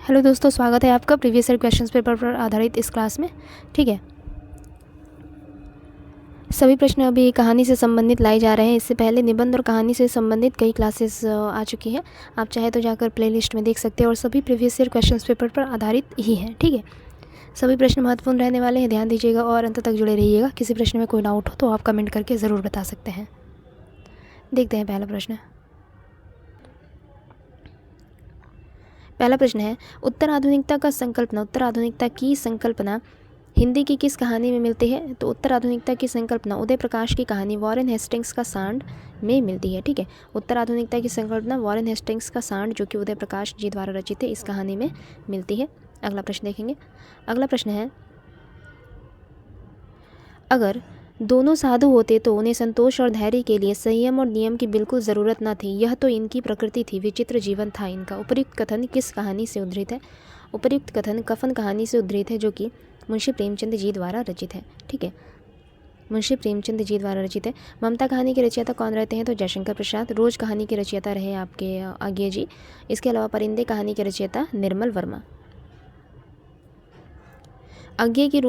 Hello दोस्तों, स्वागत है आपका प्रीवियस ईयर क्वेश्चंस पेपर पर आधारित इस क्लास में। ठीक है, सभी प्रश्न अभी कहानी से संबंधित लाए जा रहे हैं। इससे पहले निबंध और कहानी से संबंधित कई क्लासेस आ चुकी हैं। आप चाहे तो जाकर प्लेलिस्ट में देख सकते हैं और सभी प्रीवियस ईयर क्वेश्चंस पेपर पर आधारित ही है। ठीक है, सभी प्रश्न महत्वपूर्ण रहने वाले हैं, ध्यान दीजिएगा और अंत तक जुड़े रहिएगा। किसी प्रश्न में कोई डाउट हो तो आप कमेंट करके ज़रूर बता सकते हैं। देखते हैं पहला प्रश्न। पहला प्रश्न है, उत्तर आधुनिकता की संकल्पना हिंदी की किस कहानी में मिलती है? तो उत्तर आधुनिकता की संकल्पना उदय प्रकाश की कहानी वॉरेन हेस्टिंग्स का सांड में मिलती है। ठीक है, उत्तर आधुनिकता की संकल्पना वॉरेन हेस्टिंग्स का सांड, जो कि उदय प्रकाश जी द्वारा रचित है, इस कहानी में मिलती है। अगला प्रश्न देखेंगे। अगला प्रश्न है, अगर दोनों साधु होते तो उन्हें संतोष और धैर्य के लिए संयम और नियम की बिल्कुल ज़रूरत न थी। यह तो इनकी प्रकृति थी, विचित्र जीवन था इनका। उपर्युक्त कथन किस कहानी से उद्धृत है? उपर्युक्त कथन कफन कहानी से उद्धृत है, जो कि मुंशी प्रेमचंद जी द्वारा रचित है। ठीक है, मुंशी प्रेमचंद जी द्वारा रचित है। ममता कहानी के रचयिता कौन रहते हैं? तो जयशंकर प्रसाद। रोज कहानी के रचयिता रहे आपके आज्ञे जी। इसके अलावा परिंदे कहानी के रचयिता निर्मल वर्मा। आज्ञे की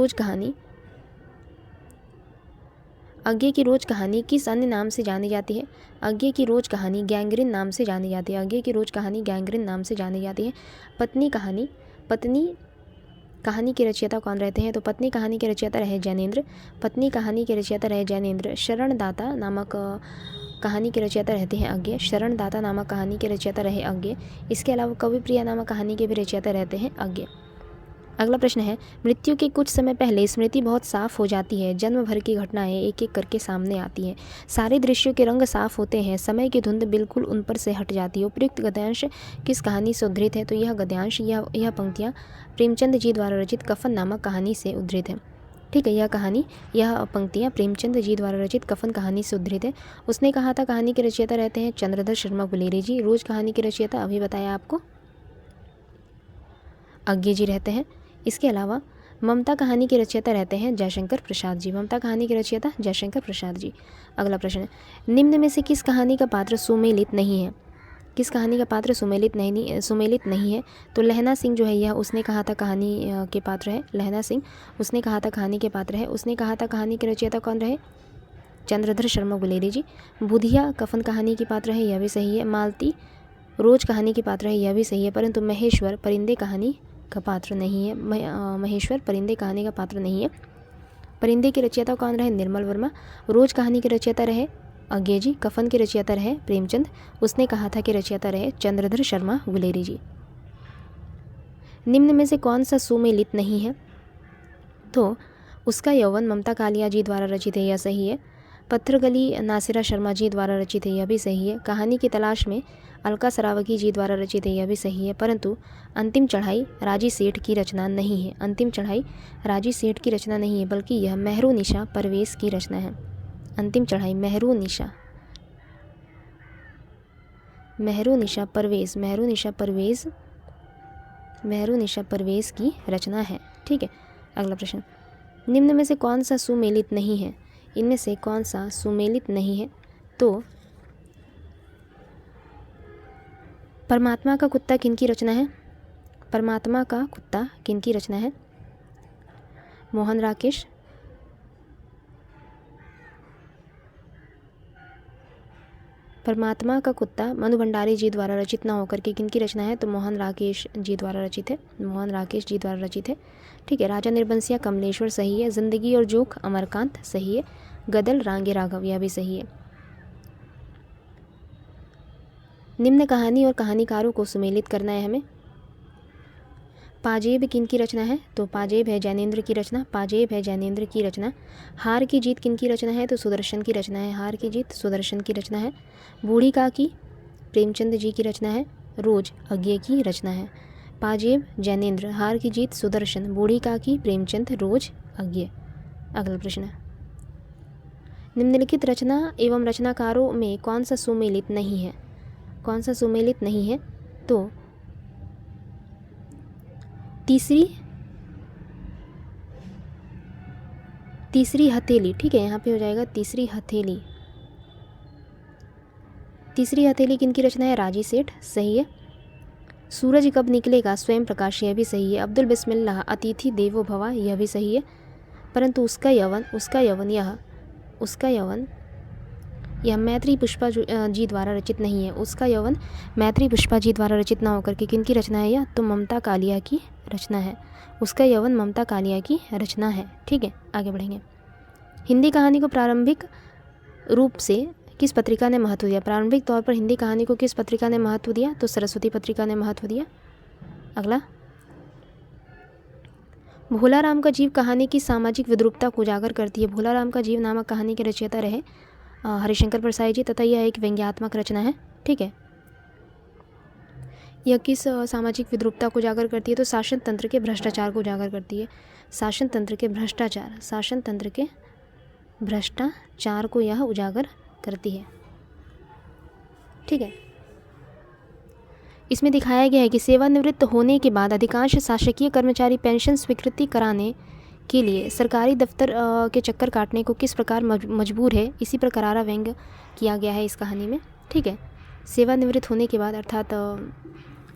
रोज कहानी किस अन्य नाम से जानी जाती है? आज्ञे की रोज कहानी गैंग्रीन नाम से जानी जाती है। आज्ञे की रोज कहानी गैंग्रीन नाम से जानी जाती है। पत्नी कहानी के रचयिता कौन रहते हैं? तो पत्नी कहानी के रचयिता रहे जैनेन्द्र। शरणदाता नामक कहानी के रचयिता रहते हैं आज्ञे। इसके अलावा कविप्रिया नामक कहानी के भी रचयिता रहते हैं आज्ञे। अगला प्रश्न है, मृत्यु के कुछ समय पहले स्मृति बहुत साफ हो जाती है। जन्म भर की घटनाएं एक एक करके सामने आती हैं। सारे दृश्यों के रंग साफ होते हैं। समय की धुंध बिल्कुल उन पर से हट जाती है। उपयुक्त गद्यांश किस कहानी से उद्धृत है? तो यह गद्यांश यह पंक्तियाँ प्रेमचंद जी द्वारा रचित कफन नामक कहानी से उद्धृत है। ठीक है, यह पंक्तियाँ प्रेमचंद जी द्वारा रचित कफन कहानी से उद्धृत है। उसने कहा था कहानी के रचयिता रहते हैं चंद्रधर शर्मा गुलेरी जी। रोज कहानी के रचयिता अभी बताया आपको आज्ञे जी रहते हैं। इसके अलावा ममता कहानी के रचयिता रहते हैं जयशंकर प्रसाद जी। अगला प्रश्न, निम्न में से किस कहानी का पात्र सुमेलित नहीं है? नहीं है? तो लहना सिंह जो है यह उसने कहा था कहानी के पात्र है। उसने कहा था कहानी के पात्र है। उसने कहा था कहानी के रचयिता कौन रहे? चंद्रधर शर्मा गुलेरी जी। बुधिया कफन कहानी की पात्र है, यह भी सही है। मालती रोज कहानी की पात्र है, यह भी सही है। परंतु महेश्वर परिंदे कहानी का पात्र नहीं है। महेश्वर परिंदे कहानी का पात्र नहीं है। परिंदे के रचयिता कौन रहे? निर्मल वर्मा। रोज कहानी के रचयिता रहे आज्ञे जी। कफन के रचयिता रहे प्रेमचंद। उसने कहा था कि रचयिता रहे चंद्रधर शर्मा गुलेरी जी। निम्न में से कौन सा सुमेलित नहीं है? तो उसका यौवन ममता कालिया जी द्वारा रचित है, यह सही है। पत्थरगली नासिरा शर्मा जी द्वारा रचित है, यह भी सही है। कहानी की तलाश में अलका सरावगी जी द्वारा रचित है, यह भी सही है। परंतु अंतिम चढ़ाई राजी सेठ की रचना नहीं है। बल्कि यह मेहरुनिशा परवेज़ की रचना है। अंतिम चढ़ाई मेहरुनिशा परवेज़ की रचना है। ठीक है, अगला प्रश्न, निम्न में से कौन सा सुमेलित नहीं है? इनमें से कौन सा सुमेलित नहीं है? तो परमात्मा का कुत्ता किनकी रचना है? मोहन राकेश। परमात्मा का कुत्ता मनु भंडारी जी द्वारा रचित न होकर के किनकी रचना है? तो मोहन राकेश जी द्वारा रचित है। ठीक है, राजा निर्बंसिया कमलेश्वर सही है। जिंदगी और जोक अमरकांत सही है। गदल रांगे राघव, यह भी सही है। निम्न कहानी और कहानीकारों को सुमेलित करना है हमें। पाजेब किनकी रचना है? तो पाजेब है जैनेन्द्र की रचना। हार की जीत किनकी रचना है? तो सुदर्शन की रचना है। बूढ़ी काकी प्रेमचंद जी की रचना है। रोज आज्ञे की रचना है। पाजेब जैनेन्द्र, हार की जीत सुदर्शन, बूढ़ी काकी प्रेमचंद, रोज आज्ञे। अगला प्रश्न, निम्नलिखित रचना एवं रचनाकारों में कौन सा सुमेलित नहीं है? तो तीसरी हथेली। ठीक है, यहाँ पे हो जाएगा तीसरी हथेली किनकी रचना है? राजी सेठ, सही है। सूरज कब निकलेगा, स्वयं प्रकाश, यह भी सही है। अब्दुल बिस्मिल्लाह, अतिथि देवो भवा, यह भी सही है। परंतु उसका यौवन यह मैत्री पुष्पा जी द्वारा रचित नहीं है। उसका यौवन मैत्री पुष्पा जी द्वारा रचित ना होकर के किनकी रचना है? यह तो ममता कालिया की रचना है। उसका यौवन ममता कालिया की रचना है। ठीक है, आगे बढ़ेंगे। हिंदी कहानी को प्रारंभिक रूप से किस पत्रिका ने महत्व दिया? प्रारंभिक तौर पर हिंदी कहानी को किस पत्रिका ने महत्व दिया? तो सरस्वती पत्रिका ने महत्व दिया। अगला, भोला राम का जीव कहानी की सामाजिक विद्रूपता को उजागर करती है। भोला राम का जीव नामक कहानी के रचयिता रहे हरिशंकर प्रसाद जी तथा यह एक व्यंग्यात्मक रचना है। ठीक है, यह किस सामाजिक विद्रूपता को उजागर करती है? तो शासन तंत्र के भ्रष्टाचार को उजागर करती है। शासन तंत्र के भ्रष्टाचार को यह उजागर करती है। ठीक है, इसमें दिखाया गया है कि सेवानिवृत्त होने के बाद अधिकांश शासकीय कर्मचारी पेंशन स्वीकृति कराने के लिए सरकारी दफ्तर के चक्कर काटने को किस प्रकार मजबूर है, इसी पर करारा व्यंग्य किया गया है इस कहानी में। ठीक है, सेवानिवृत्त होने के बाद अर्थात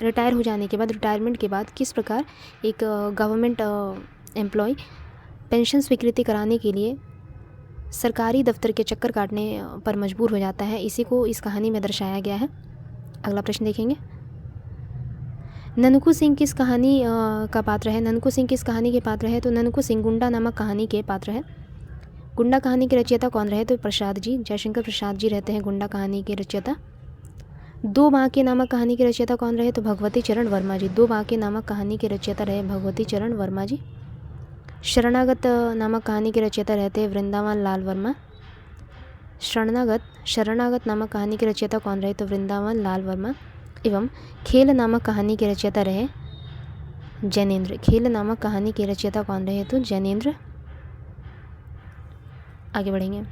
रिटायर हो जाने के बाद, रिटायरमेंट के बाद किस प्रकार एक गवर्नमेंट एम्प्लॉय पेंशन स्वीकृति कराने के लिए सरकारी दफ्तर के चक्कर काटने पर मजबूर हो जाता है, इसी को इस कहानी में दर्शाया गया है। अगला प्रश्न देखेंगे। ननकू सिंह किस कहानी का पात्र है? ननकू सिंह किस कहानी के पात्र है? तो ननकू सिंह गुंडा नामक कहानी के पात्र है। गुंडा कहानी के रचयिता कौन रहे? तो प्रसाद जी, जयशंकर प्रसाद जी रहते हैं गुंडा कहानी के रचयिता। दो बांके नामक कहानी के रचयिता कौन रहे? तो भगवती चरण वर्मा जी। दो बांके नामक कहानी के रचयिता रहे भगवती चरण वर्मा जी। शरणागत नामक कहानी के रचयिता रहते हैं वृंदावन लाल वर्मा। शरणागत नामक कहानी के रचयिता कौन रहे? तो वृंदावन लाल वर्मा। एवं खेल नामक कहानी के रचयिता रहे जैनेन्द्र। खेल नामक कहानी के रचयिता कौन रहे? तो जैनेन्द्र। आगे बढ़ेंगे।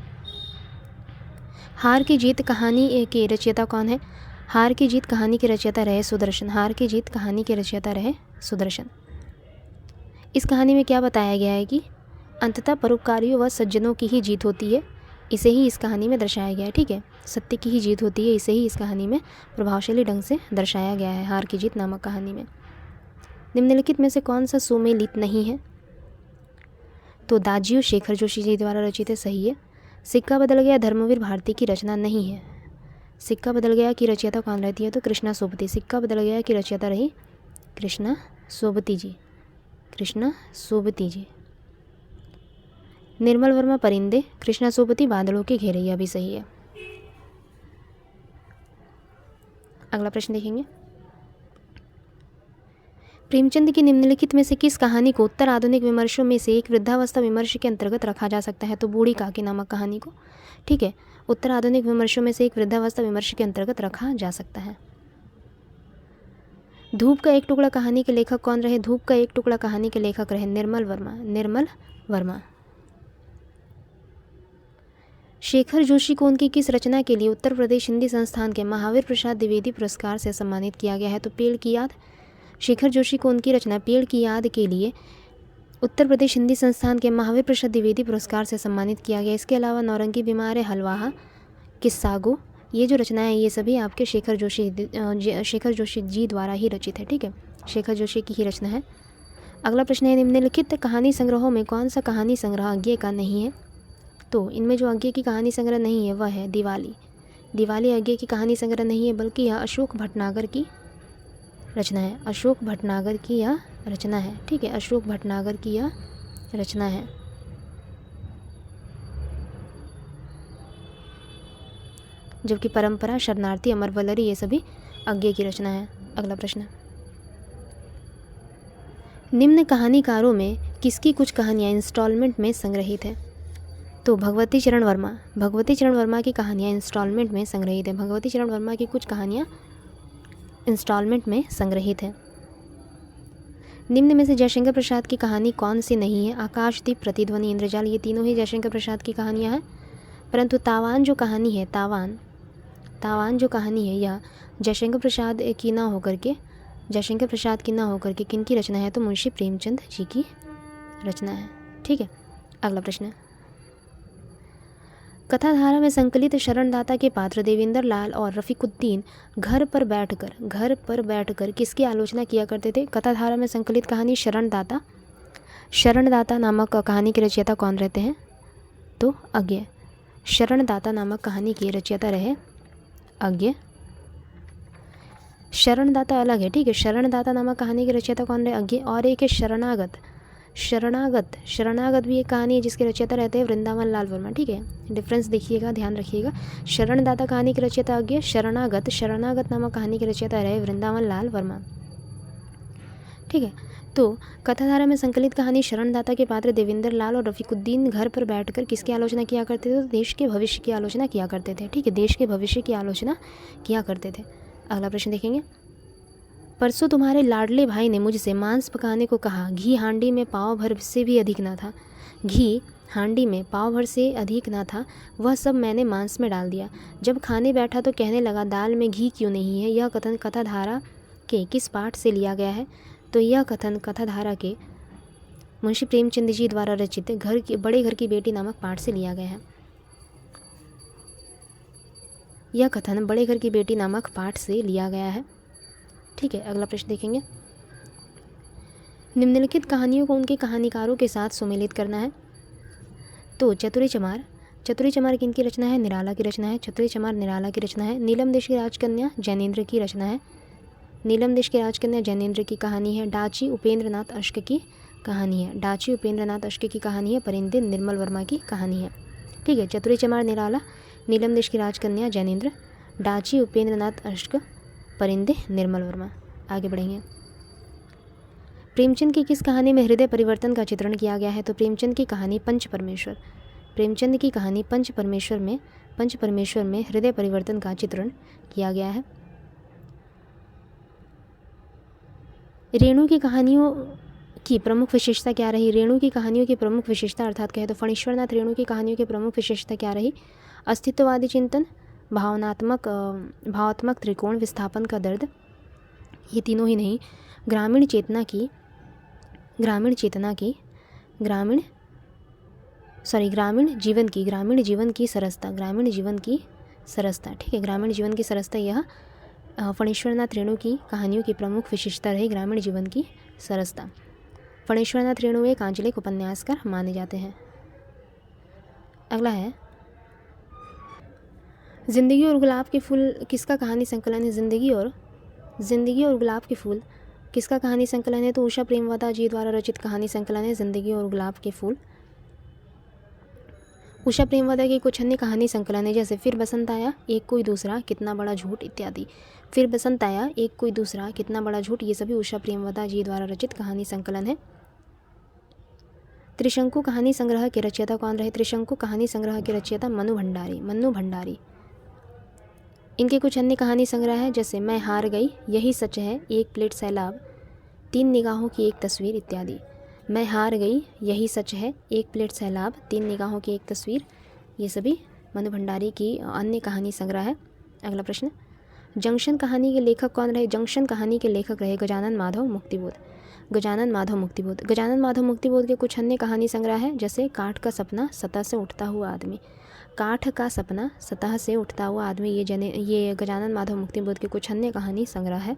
हार की जीत कहानी के रचयिता कौन है? हार की जीत कहानी के रचयिता रहे सुदर्शन। हार की जीत कहानी के रचयिता रहे सुदर्शन। इस कहानी में क्या बताया गया है कि अंततः परोपकारियों व सज्जनों की ही जीत होती है, इसे ही इस कहानी में दर्शाया गया है। ठीक है, सत्य की ही जीत होती है, इसे ही इस कहानी में प्रभावशाली ढंग से दर्शाया गया है हार की जीत नामक कहानी में। निम्नलिखित में से कौन सा सुमेलित नहीं है? तो दाजियो शेखर जोशी जी द्वारा रचित है, सही है। सिक्का बदल गया धर्मवीर भारती की रचना नहीं है। सिक्का बदल गया की रचयिता कौन रहती है? तो कृष्णा सोबती। सिक्का बदल गया की रचयिता रही कृष्णा सोबती जी। कृष्णा सोबती जी। निर्मल वर्मा परिंदे, कृष्णा सोबती बादलों के घेरे, यह भी सही है। अगला प्रश्न देखेंगे। प्रेमचंद की निम्नलिखित में से किस कहानी को उत्तर आधुनिक विमर्शों में से एक वृद्धावस्था विमर्श के अंतर्गत रखा जा सकता है? तो बूढ़ी काकी नामक कहानी को। ठीक है, उत्तर आधुनिक विमर्शों में से एक वृद्धावस्था विमर्श के अंतर्गत रखा जा सकता है। धूप का एक टुकड़ा कहानी के लेखक कौन रहे? धूप का एक टुकड़ा कहानी के लेखक रहे निर्मल वर्मा। निर्मल वर्मा। शेखर जोशी को उनकी किस रचना के लिए उत्तर प्रदेश हिंदी संस्थान के महावीर प्रसाद द्विवेदी पुरस्कार से सम्मानित किया गया है? तो पेड़ की याद। शेखर जोशी को उनकी रचना पेड़ की याद के लिए उत्तर प्रदेश हिंदी संस्थान के महावीर प्रसाद द्विवेदी पुरस्कार से सम्मानित किया गया। इसके अलावा नौरंगी बीमार है हलवाहा, किस्सागो, ये जो रचनाएं ये सभी आपके शेखर जोशी जी द्वारा ही रचित है। ठीक है, शेखर जोशी की ही रचना है। अगला प्रश्न है, निम्नलिखित कहानी संग्रहों में कौन सा कहानी संग्रह अज्ञे का नहीं है? तो इनमें जो अज्ञे की कहानी संग्रह नहीं है वह है दिवाली। दिवाली अज्ञे की कहानी संग्रह नहीं है, बल्कि यह अशोक भटनागर की रचना है। अशोक भटनागर की यह रचना है। ठीक है, अशोक भटनागर की यह रचना है। जबकि परंपरा, शरणार्थी, अमर वलरी ये सभी अज्ञे की रचना है। अगला प्रश्न, निम्न कहानीकारों में किसकी कुछ कहानियाँ इंस्टॉलमेंट में संग्रहित है? तो भगवती चरण वर्मा। भगवती चरण वर्मा की कहानियाँ इंस्टॉलमेंट में संग्रहित है। भगवती चरण वर्मा की कुछ कहानियाँ इंस्टॉलमेंट में संग्रहित है। निम्न में से जयशंकर प्रसाद की कहानी कौन सी नहीं है? आकाशदीप, प्रतिध्वनि, इंद्रजाल, ये तीनों ही जयशंकर प्रसाद की कहानियाँ हैं। परंतु तावान जो कहानी है, तावान जो कहानी है यह जयशंकर प्रसाद की ना होकर के किन की रचना है? तो मुंशी प्रेमचंद जी की रचना है। ठीक है, अगला प्रश्न, कथाधारा में संकलित शरणदाता के पात्र देवेंद्र लाल और रफ़ीकुद्दीन घर पर बैठकर किसकी आलोचना किया करते थे? कथाधारा में संकलित कहानी शरणदाता नामक कहानी के रचयिता कौन रहते हैं? तो अज्ञे। शरणदाता नामक कहानी के रचयिता रहे अज्ञे। शरणदाता अलग है, ठीक है। शरणदाता नामक कहानी के रचयिता कौन रहे? अज्ञे। और एक है शरणागत भी एक कहानी है जिसके रचयिता रहते हैं वृंदावन लाल वर्मा, ठीक है। डिफरेंस देखिएगा, ध्यान रखिएगा। शरणदाता कहानी के रचयिता अज्ञे, शरणागत नामक कहानी के रचयिता रहे वृंदावन लाल वर्मा, ठीक है। तो कथाधारा में संकलित कहानी शरणदाता के पात्र देवेंद्र लाल और रफ़ीकुद्दीन घर पर बैठकर किसकी आलोचना किया करते थे? तो देश के भविष्य की आलोचना किया करते थे, ठीक है। देश के भविष्य की आलोचना किया करते थे। अगला प्रश्न देखेंगे। परसों तुम्हारे लाडले भाई ने मुझसे मांस पकाने को कहा। घी हांडी में पाव भर से भी अधिक न था। घी हांडी में पाव भर से अधिक न था, वह सब मैंने मांस में डाल दिया। जब खाने बैठा तो कहने लगा, दाल में घी क्यों नहीं है? यह कथन कथाधारा के किस पाठ से लिया गया है? तो यह कथन कथाधारा के मुंशी प्रेमचंद जी द्वारा रचित बड़े घर की बेटी नामक पाठ से लिया गया है। यह कथन बड़े घर की बेटी नामक पाठ से लिया गया है, ठीक है। अगला प्रश्न देखेंगे। निम्नलिखित कहानियों को उनके कहानीकारों के साथ सुमेलित करना है। तो चतुरी चमार किनकी रचना है? निराला की रचना है। चतुरी चमार निराला की रचना है। नीलम देश की राजकन्या जैनेन्द्र की रचना है। नीलम देश की राजकन्या जैनेन्द्र की कहानी है। डाची उपेंद्रनाथ अश्क की कहानी है। डाची उपेंद्रनाथ अश्क की कहानी है। परिंदे निर्मल वर्मा की कहानी है, ठीक है। चतुरी चमार निराला, नीलम देश की राजकन्या जैनेन्द्र, डाची उपेंद्रनाथ अश्क, परिंदे निर्मल वर्मा। आगे बढ़ेंगे। प्रेमचंद की किस कहानी में हृदय परिवर्तन का चित्रण किया गया है? तो प्रेमचंद की कहानी पंच परमेश्वर। प्रेमचंद की कहानी पंच परमेश्वर में हृदय परिवर्तन का चित्रण किया गया है। रेणु की कहानियों की प्रमुख विशेषता क्या रही? रेणु की कहानियों की प्रमुख विशेषता अर्थात कहे तो फणीश्वरनाथ रेणु की कहानियों की प्रमुख विशेषता क्या रही? अस्तित्ववादी चिंतन, भावात्मक त्रिकोण, विस्थापन का दर्द, ये तीनों ही नहीं, ग्रामीण जीवन की सरसता, ठीक है। ग्रामीण जीवन की सरसता, यह फणीश्वरनाथ रेणु की कहानियों की प्रमुख विशेषता रही ग्रामीण जीवन की सरसता। फणीश्वरनाथ रेणु एक आंचलिक उपन्यासकार माने जाते हैं। अगला है, जिंदगी और गुलाब के फूल किसका कहानी संकलन है? जिंदगी और गुलाब के फूल किसका कहानी संकलन है? तो उषा प्रेमवदा जी द्वारा रचित कहानी संकलन है जिंदगी और गुलाब के फूल। उषा प्रेमवदा की कुछ अन्य कहानी संकलन है जैसे फिर बसंत आया, एक कोई दूसरा, कितना बड़ा झूठ इत्यादि। फिर बसंत आया, एक कोई दूसरा, कितना बड़ा झूठ, ये सभी उषा प्रेमवदा जी द्वारा रचित कहानी संकलन है। त्रिशंकु कहानी संग्रह के रचयिता कौन रहे? त्रिशंकु कहानी संग्रह के रचयिता मन्नू भंडारी। इनके कुछ अन्य कहानी संग्रह है जैसे मैं हार गई, यही सच है, एक प्लेट सैलाब, तीन निगाहों की एक तस्वीर इत्यादि। मैं हार गई, यही सच है, एक प्लेट सैलाब, तीन निगाहों की एक तस्वीर, ये सभी मन्नू भंडारी की अन्य कहानी संग्रह है। अगला प्रश्न, जंक्शन कहानी के लेखक कौन रहे? जंक्शन कहानी के लेखक रहे गजानन माधव मुक्तिबोध। गजानन माधव मुक्तिबोध के कुछ अन्य कहानी संग्रह है जैसे काठ का सपना, सतह से उठता हुआ आदमी। काठ का सपना, सतह से उठता हुआ आदमी, ये गजानन माधव मुक्तिबोध के कुछ अन्य कहानी संग्रह है।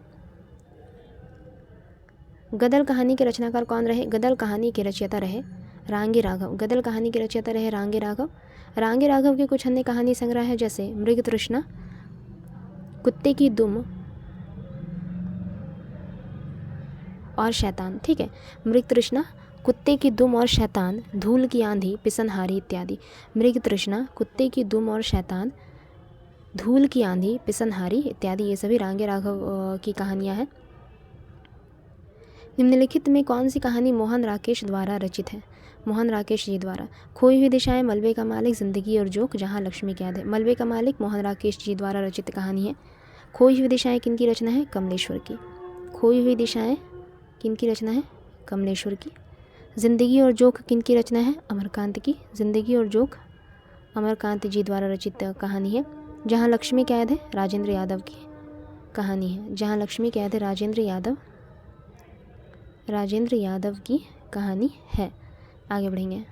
गदल कहानी के रचनाकार कौन रहे? गदल कहानी के रचयिता रहे रांगे राघव। गदल कहानी के रचयिता रहे रांगे राघव। रांगे राघव के कुछ अन्य कहानी संग्रह है जैसे मृग तृष्णा, कुत्ते की दुम और शैतान, ठीक है। मृग तृष्णा, कुत्ते की दुम और शैतान, धूल की आंधी, पिसनहारी इत्यादि। मृग तृष्णा, कुत्ते की दुम और शैतान, धूल की आंधी, पिसनहारी इत्यादि, ये सभी रांगे राघव की कहानियाँ हैं। निम्नलिखित में कौन सी कहानी मोहन राकेश द्वारा रचित है? मोहन राकेश जी द्वारा खोई हुई दिशाएं, मलबे का मालिक, जिंदगी और जोक, जहाँ लक्ष्मी कैद है। मलबे का मालिक मोहन राकेश जी द्वारा रचित कहानी है। खोई हुई दिशाएं किनकी रचना है? कमलेश्वर की। खोई हुई दिशाएं किनकी रचना है? कमलेश्वर की। जिंदगी और जोक किनकी रचना है? अमरकांत की। जिंदगी और जोक अमरकांत जी द्वारा रचित कहानी है। जहाँ लक्ष्मी कैद है, राजेंद्र यादव की कहानी है। जहाँ लक्ष्मी कैद है, राजेंद्र यादव की कहानी है। आगे बढ़ेंगे।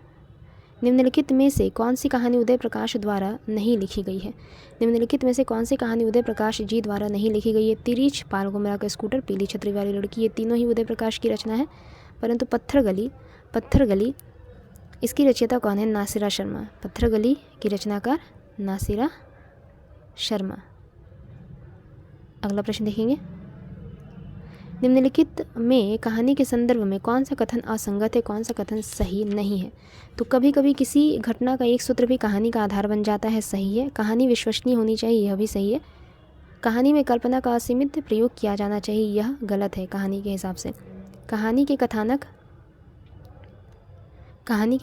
निम्नलिखित में से कौन सी कहानी उदय प्रकाश द्वारा नहीं लिखी गई है? निम्नलिखित में से कौन सी कहानी उदय प्रकाश जी द्वारा नहीं लिखी गई है? तिरिच, पाल गुमरा का स्कूटर, पीली छतरी वाली लड़की, ये तीनों ही उदय प्रकाश की रचना है। परंतु पत्थर गली इसकी रचयिता कौन है? नासिरा शर्मा। पत्थर गली की रचनाकार नासिरा शर्मा। अगला प्रश्न देखेंगे, निम्नलिखित में कहानी के संदर्भ में कौन सा कथन असंगत है, कौन सा कथन सही नहीं है? तो कभी कभी किसी घटना का एक सूत्र भी कहानी का आधार बन जाता है, सही है। कहानी विश्वसनीय होनी चाहिए, यह भी सही है। कहानी में कल्पना का असीमित प्रयोग किया जाना चाहिए, यह गलत है कहानी के हिसाब से। कहानी के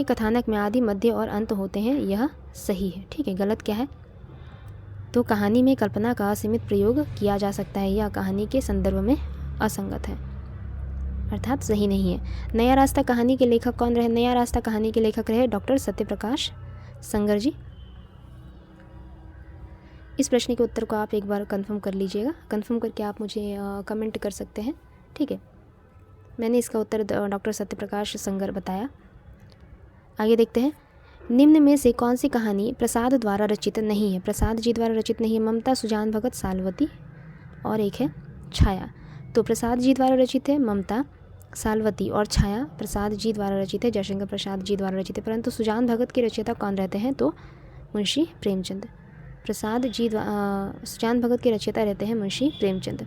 कथानक में आदि, मध्य और अंत होते हैं, यह सही है। ठीक है, गलत क्या है? तो कहानी में कल्पना का असीमित प्रयोग किया जा सकता है, यह कहानी के संदर्भ में असंगत है, अर्थात सही नहीं है। नया रास्ता कहानी के लेखक कौन रहे? नया रास्ता कहानी के लेखक रहे डॉक्टर सत्यप्रकाश संगर जी। इस प्रश्न के उत्तर को आप एक बार कंफर्म कर लीजिएगा। कंफर्म करके आप मुझे कमेंट कर सकते हैं। ठीक है, मैंने इसका उत्तर डॉक्टर सत्यप्रकाश संगर बताया। आगे देखते हैं, निम्न में से कौन सी कहानी प्रसाद द्वारा रचित नहीं है? प्रसाद जी द्वारा रचित नहीं है। ममता, सुजान भगत, सालवती और एक है छाया। तो प्रसाद जी द्वारा रचित है ममता, सालवती और छाया प्रसाद जी द्वारा रचित है, जयशंकर प्रसाद जी द्वारा रचित है। परंतु सुजान भगत के रचयिता कौन रहते हैं? तो मुंशी प्रेमचंद। सुजान भगत के रचयिता रहते हैं मुंशी प्रेमचंद।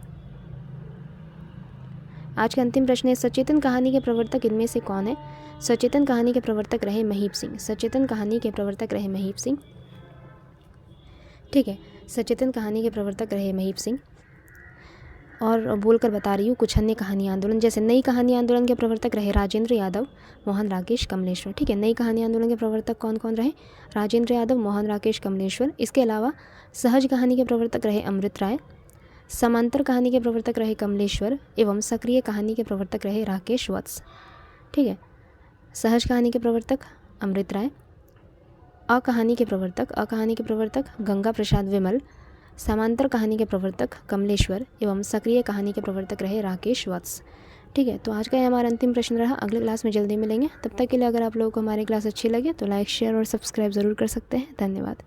आज का अंतिम प्रश्न है, सचेतन कहानी के प्रवर्तक इनमें से कौन है? सचेतन कहानी के प्रवर्तक रहे महीप सिंह। सचेतन कहानी के प्रवर्तक रहे महीप सिंह। ठीक है, सचेतन कहानी के प्रवर्तक रहे महीप सिंह। और बोलकर बता रही हूँ कुछ अन्य कहानी आंदोलन, जैसे नई कहानी आंदोलन के प्रवर्तक रहे राजेंद्र यादव, मोहन राकेश, कमलेश्वर। ठीक है, नई कहानी आंदोलन के प्रवर्तक कौन कौन रहे? राजेंद्र यादव, मोहन राकेश, कमलेश्वर। इसके अलावा सहज कहानी के प्रवर्तक रहे अमृत राय, समांतर कहानी के प्रवर्तक रहे कमलेश्वर एवं सक्रिय कहानी के प्रवर्तक रहे राकेश वत्स। ठीक है, सहज कहानी के प्रवर्तक अमृत राय, अकहानी के प्रवर्तक गंगा प्रसाद विमल, समांतर कहानी के प्रवर्तक कमलेश्वर एवं सक्रिय कहानी के प्रवर्तक रहे राकेश वत्स। ठीक है, तो आज का ये हमारा अंतिम प्रश्न रहा। अगले क्लास में जल्दी मिलेंगे। तब तक के लिए अगर आप लोगों को हमारी क्लास अच्छी लगे तो लाइक, शेयर और सब्सक्राइब ज़रूर कर सकते हैं। धन्यवाद।